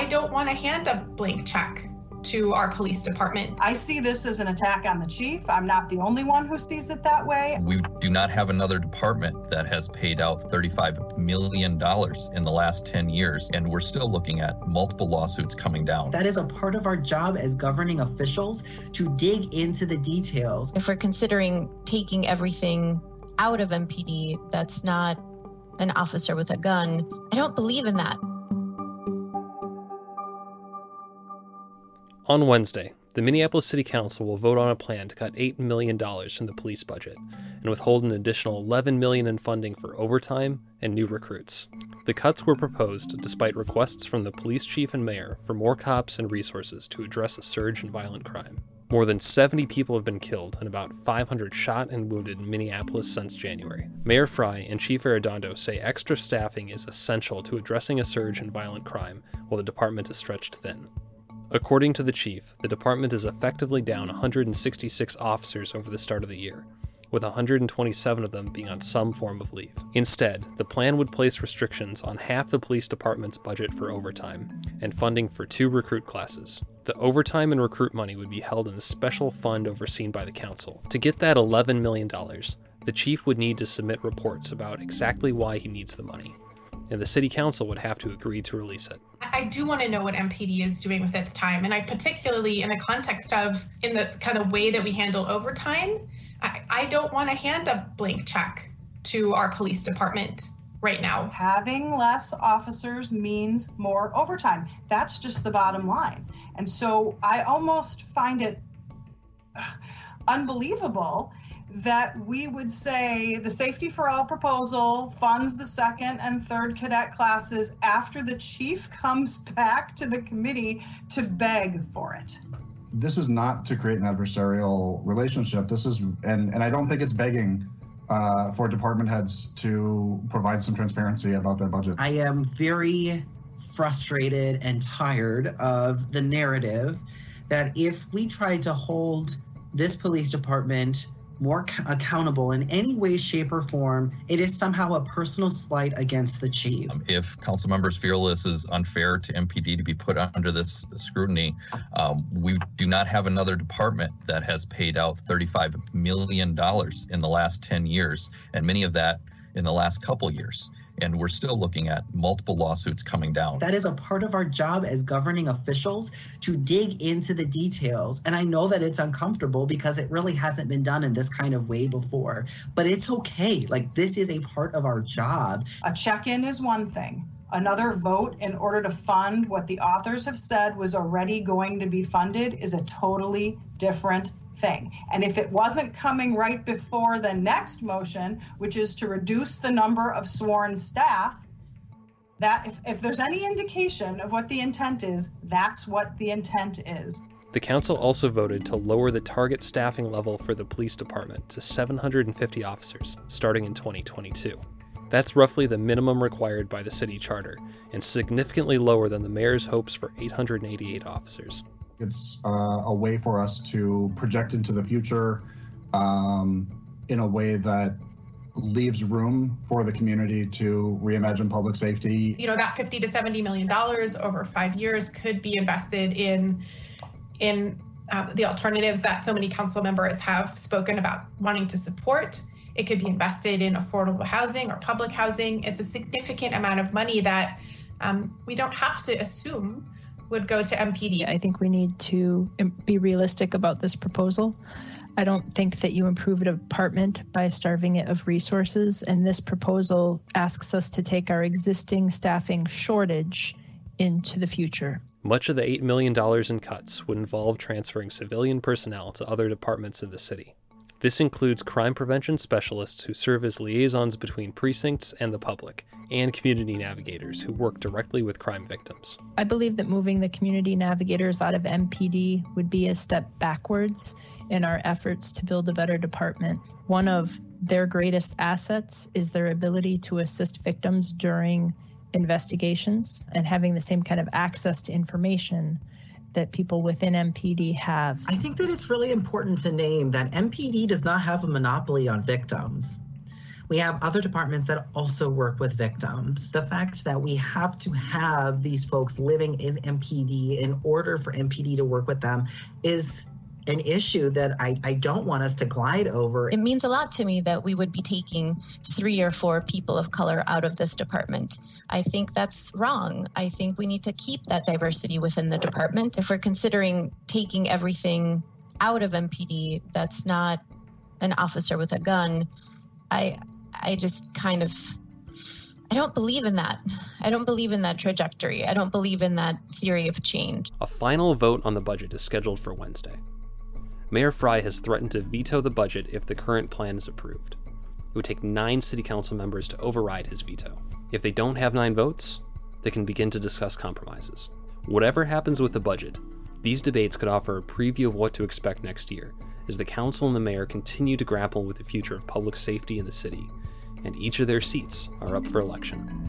I don't want to hand a blank check to our police department. I see this as an attack on the chief. I'm not the only one who sees it that way. We do not have another department that has paid out $35 million in the last 10 years, and we're still looking at multiple lawsuits coming down. That is a part of our job as governing officials, to dig into the details. If we're considering taking everything out of MPD that's not an officer with a gun, I don't believe in that. On Wednesday, the Minneapolis City Council will vote on a plan to cut $8 million from the police budget and withhold an additional $11 million in funding for overtime and new recruits. The cuts were proposed despite requests from the police chief and mayor for more cops and resources to address a surge in violent crime. More than 70 people have been killed and about 500 shot and wounded in Minneapolis since January. Mayor Fry and Chief Arredondo say extra staffing is essential to addressing a surge in violent crime while the department is stretched thin. According to the chief, the department is effectively down 166 officers over the start of the year, with 127 of them being on some form of leave. Instead, the plan would place restrictions on half the police department's budget for overtime and funding for 2 recruit classes. The overtime and recruit money would be held in a special fund overseen by the council. To get that $11 million, the chief would need to submit reports about exactly why he needs the money, and the city council would have to agree to release it. I do want to know what MPD is doing with its time, and I particularly in the context of, in the kind of way that we handle overtime, I don't want to hand a blank check to our police department right now. Having less officers means more overtime. That's just the bottom line. And so I almost find it unbelievable that we would say the Safety for All proposal funds the 2nd and 3rd cadet classes after the chief comes back to the committee to beg for it. This is not to create an adversarial relationship. This is, and I don't think it's begging for department heads to provide some transparency about their budget. I am very frustrated and tired of the narrative that if we try to hold this police department more accountable in any way, shape, or form, it is somehow a personal slight against the chief. If council members feel this is unfair to MPD to be put under this scrutiny, we do not have another department that has paid out $35 million in the last 10 years, and many of that in the last couple years. And we're still looking at multiple lawsuits coming down. That is a part of our job as governing officials, to dig into the details. And I know that it's uncomfortable because it really hasn't been done in this kind of way before, but it's okay. Like, this is a part of our job. A check-in is one thing. Another vote in order to fund what the authors have said was already going to be funded is a totally different thing. And if it wasn't coming right before the next motion, which is to reduce the number of sworn staff, that if there's any indication of what the intent is, that's what the intent is. The council also voted to lower the target staffing level for the police department to 750 officers, starting in 2022. That's roughly the minimum required by the city charter, and significantly lower than the mayor's hopes for 888 officers. It's a way for us to project into the future in a way that leaves room for the community to reimagine public safety. You know, that $50 to $70 million over 5 years could be invested in the alternatives that so many council members have spoken about wanting to support. It could be invested in affordable housing or public housing. It's a significant amount of money that we don't have to assume would go to MPD. I think we need to be realistic about this proposal. I don't think that you improve a department by starving it of resources, and this proposal asks us to take our existing staffing shortage into the future. Much of the $8 million in cuts would involve transferring civilian personnel to other departments in the city. This includes crime prevention specialists who serve as liaisons between precincts and the public, and community navigators who work directly with crime victims. I believe that moving the community navigators out of MPD would be a step backwards in our efforts to build a better department. One of their greatest assets is their ability to assist victims during investigations, and having the same kind of access to information that people within MPD have. I think that it's really important to name that MPD does not have a monopoly on victims. We have other departments that also work with victims. The fact that we have to have these folks living in MPD in order for MPD to work with them is an issue that I don't want us to glide over. It means a lot to me that we would be taking 3 or 4 people of color out of this department. I think that's wrong. I think we need to keep that diversity within the department. If we're considering taking everything out of MPD that's not an officer with a gun, I just kind of, I don't believe in that. I don't believe in that trajectory. I don't believe in that theory of change. A final vote on the budget is scheduled for Wednesday. Mayor Frey has threatened to veto the budget if the current plan is approved. It would take 9 city council members to override his veto. If they don't have 9 votes, they can begin to discuss compromises. Whatever happens with the budget, these debates could offer a preview of what to expect next year as the council and the mayor continue to grapple with the future of public safety in the city, and each of their seats are up for election.